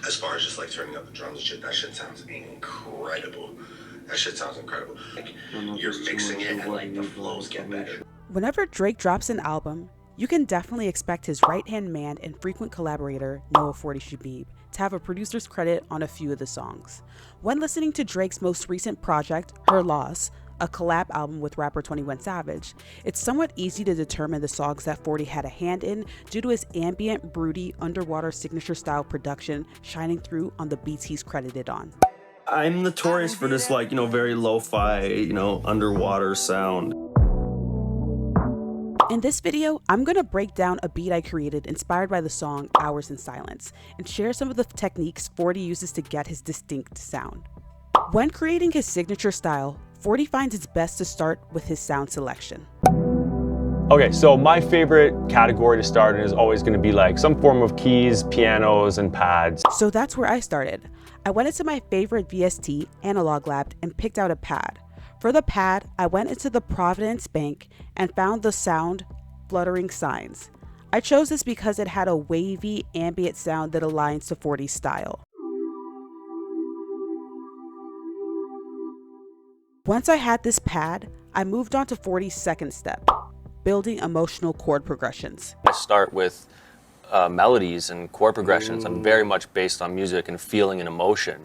As far as just like turning up the drums and shit, that shit sounds incredible. That shit sounds incredible. Like, you're mixing it and like the flows get better. Whenever Drake drops an album, you can definitely expect his right-hand man and frequent collaborator, Noah 40 Shebib, to have a producer's credit on a few of the songs. When listening to Drake's most recent project, Her Loss, a collab album with rapper 21 Savage, it's somewhat easy to determine the songs that 40 had a hand in due to his ambient, broody, underwater signature style production shining through on the beats he's credited on. I'm notorious for this, like, very lo-fi, underwater sound. In this video, I'm going to break down a beat I created inspired by the song Hours in Silence and share some of the techniques 40 uses to get his distinct sound. When creating his signature style, 40 finds it's best to start with his sound selection. Okay, so my favorite category to start in is always going to be like some form of keys, pianos, and pads. So that's where I started. I went into my favorite VST, Analog Lab, and picked out a pad. For the pad, I went into the Providence Bank and found the sound Fluttering Signs. I chose this because it had a wavy, ambient sound that aligns to 40's style. Once I had this pad, I moved on to 40's second step, building emotional chord progressions. I start with melodies and chord progressions. I'm very much based on music and feeling and emotion,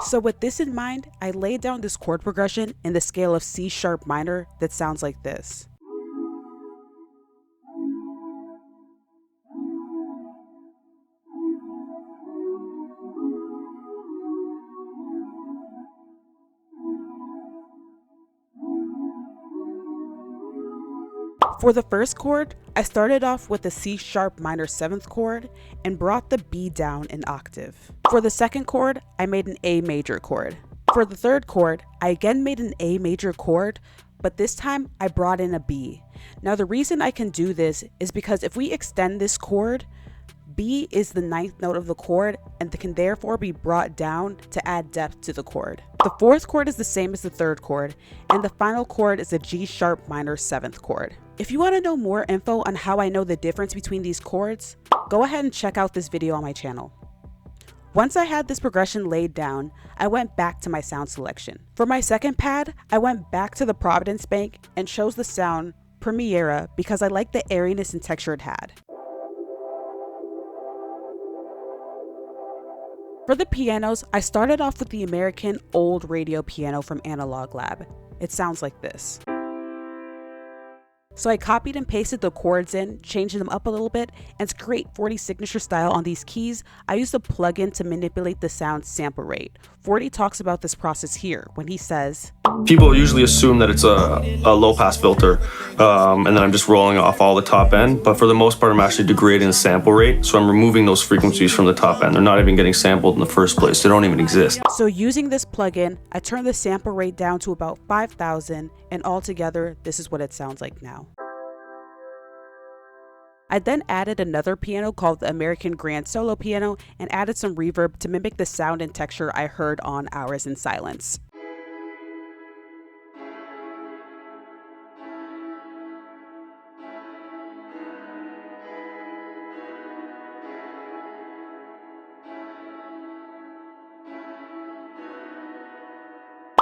So with this in mind, I laid down this chord progression in the scale of C sharp minor that sounds like this. For the first chord, I started off with the C sharp minor 7th chord and brought the B down an octave. For the second chord, I made an A major chord. For the third chord, I again made an A major chord, but this time I brought in a B. Now the reason I can do this is because if we extend this chord, B is the 9th note of the chord and can therefore be brought down to add depth to the chord. The fourth chord is the same as the third chord, and the final chord is a G sharp minor 7th chord. If you want to know more info on how I know the difference between these chords, go ahead and check out this video on my channel. Once I had this progression laid down, I went back to my sound selection. For my second pad, I went back to the Providence Bank and chose the sound Premiera because I liked the airiness and texture it had. For the pianos, I started off with the American old radio piano from Analog Lab. It sounds like this. So I copied and pasted the chords in, changing them up a little bit, and to create 40's signature style on these keys, I used a plugin to manipulate the sound sample rate. 40 talks about this process here when he says, People usually assume that it's a low-pass filter, and then I'm just rolling off all the top end, but for the most part I'm actually degrading the sample rate, so I'm removing those frequencies from the top end. They're not even getting sampled in the first place. They don't even exist. So using this plugin, I turned the sample rate down to about 5,000, and altogether, this is what it sounds like now. I then added another piano called the American Grand Solo Piano and added some reverb to mimic the sound and texture I heard on Hours in Silence.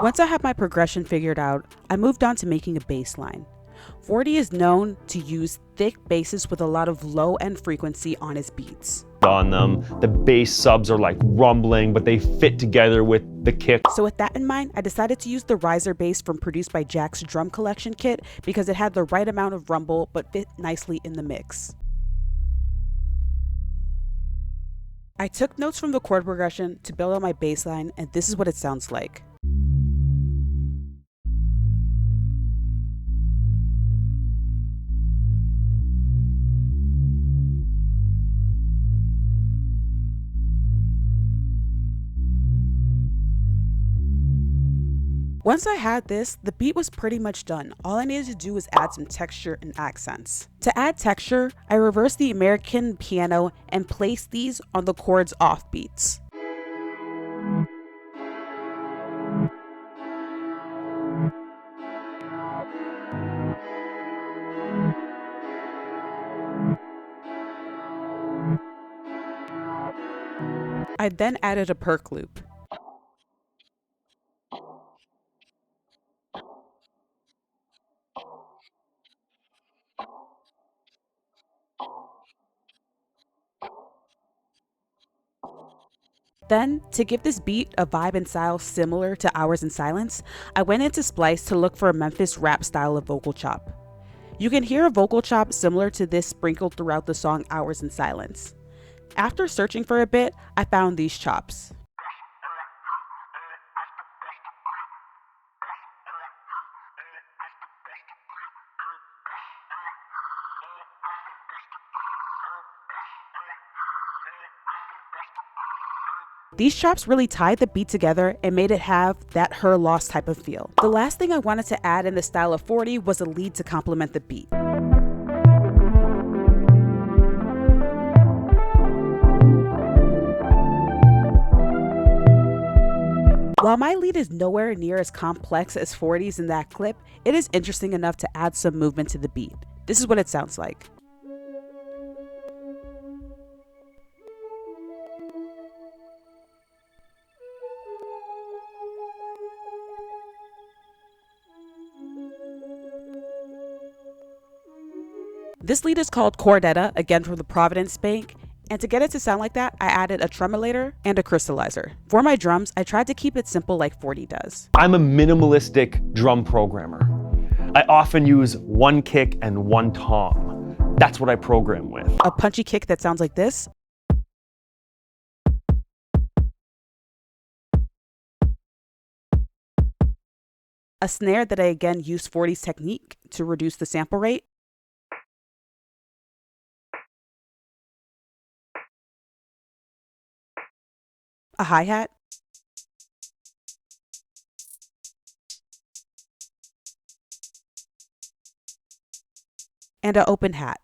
Once I had my progression figured out, I moved on to making a bass line. 40 is known to use thick basses with a lot of low-end frequency on his beats. On them, the bass subs are like rumbling, but they fit together with the kick. So with that in mind, I decided to use the riser bass from Produced by Jack's drum collection kit because it had the right amount of rumble but fit nicely in the mix. I took notes from the chord progression to build out my bass line, and this is what it sounds like. Once I had this, the beat was pretty much done. All I needed to do was add some texture and accents. To add texture, I reversed the American piano and placed these on the chords off beats. I then added a perk loop. Then, to give this beat a vibe and style similar to Hours in Silence, I went into Splice to look for a Memphis rap style of vocal chop. You can hear a vocal chop similar to this sprinkled throughout the song Hours in Silence. After searching for a bit, I found these chops. These chops really tied the beat together and made it have that Her Loss type of feel. The last thing I wanted to add in the style of 40 was a lead to complement the beat. While my lead is nowhere near as complex as 40's in that clip, it is interesting enough to add some movement to the beat. This is what it sounds like. This lead is called Chordetta, again from the Providence Bank, and to get it to sound like that, I added a tremolator and a crystallizer. For my drums, I tried to keep it simple like 40 does. I'm a minimalistic drum programmer. I often use one kick and one tom. That's what I program with. A punchy kick that sounds like this. A snare that I again used 40's technique to reduce the sample rate. A hi-hat. And an open hat.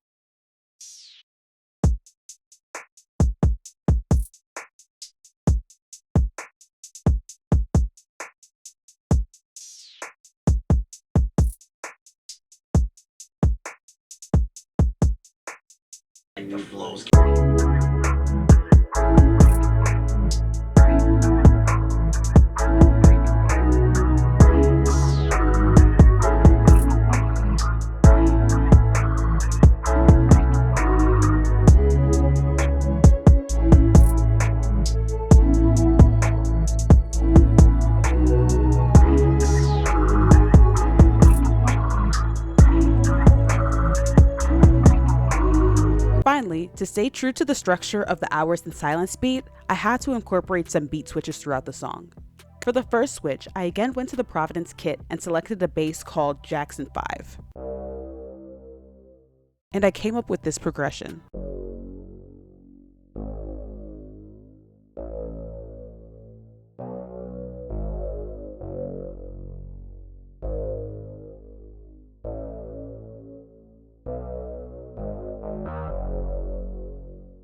The flows. Finally, to stay true to the structure of the Hours in Silence beat, I had to incorporate some beat switches throughout the song. For the first switch, I again went to the Providence kit and selected a bass called Jackson 5. And I came up with this progression.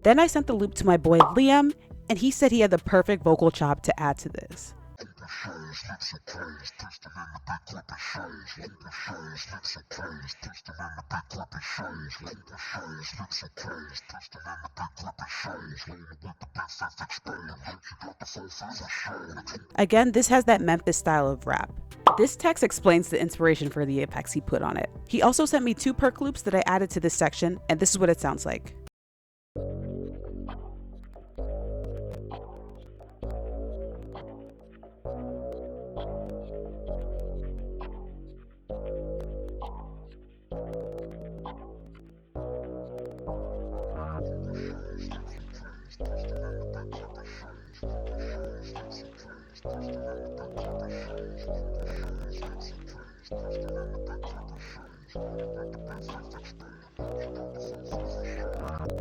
Then I sent the loop to my boy Liam, and he said he had the perfect vocal chop to add to this. Again, this has that Memphis style of rap. This text explains the inspiration for the effects he put on it. He also sent me 2 perk loops that I added to this section, and this is what it sounds like.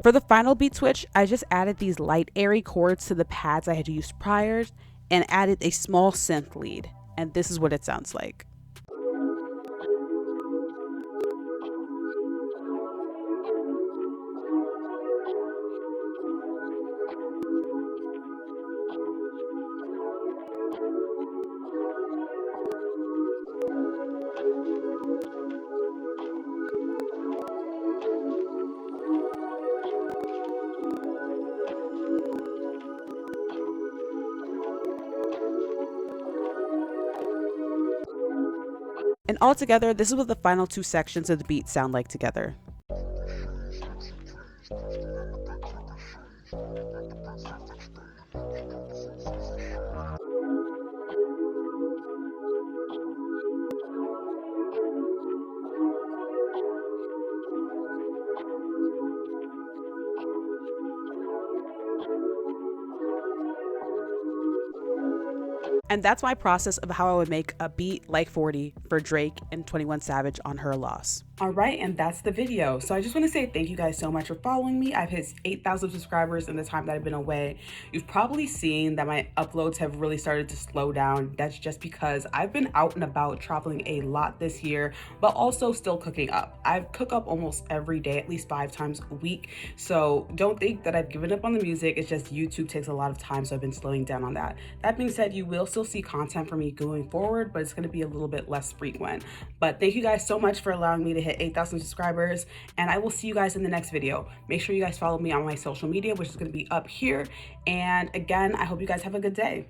For the final beat switch, I just added these light airy chords to the pads I had used prior and added a small synth lead, and this is what it sounds like. And altogether, this is what the final two sections of the beat sound like together. And that's my process of how I would make a beat like 40 for Drake and 21 Savage on Her Loss. All right, and that's the video. So I just want to say thank you guys so much for following me. I've hit 8,000 subscribers in the time that I've been away. You've probably seen that my uploads have really started to slow down. That's just because I've been out and about traveling a lot this year, but also still cooking up. I cook up almost every day, at least 5 times a week. So don't think that I've given up on the music. It's just YouTube takes a lot of time, so I've been slowing down on that. That being said, you will still see content from me going forward, but it's going to be a little bit less frequent. But thank you guys so much for allowing me to hit 8,000 subscribers, and I will see you guys in the next video. Make sure you guys follow me on my social media, which is going to be up here. And again, I hope you guys have a good day.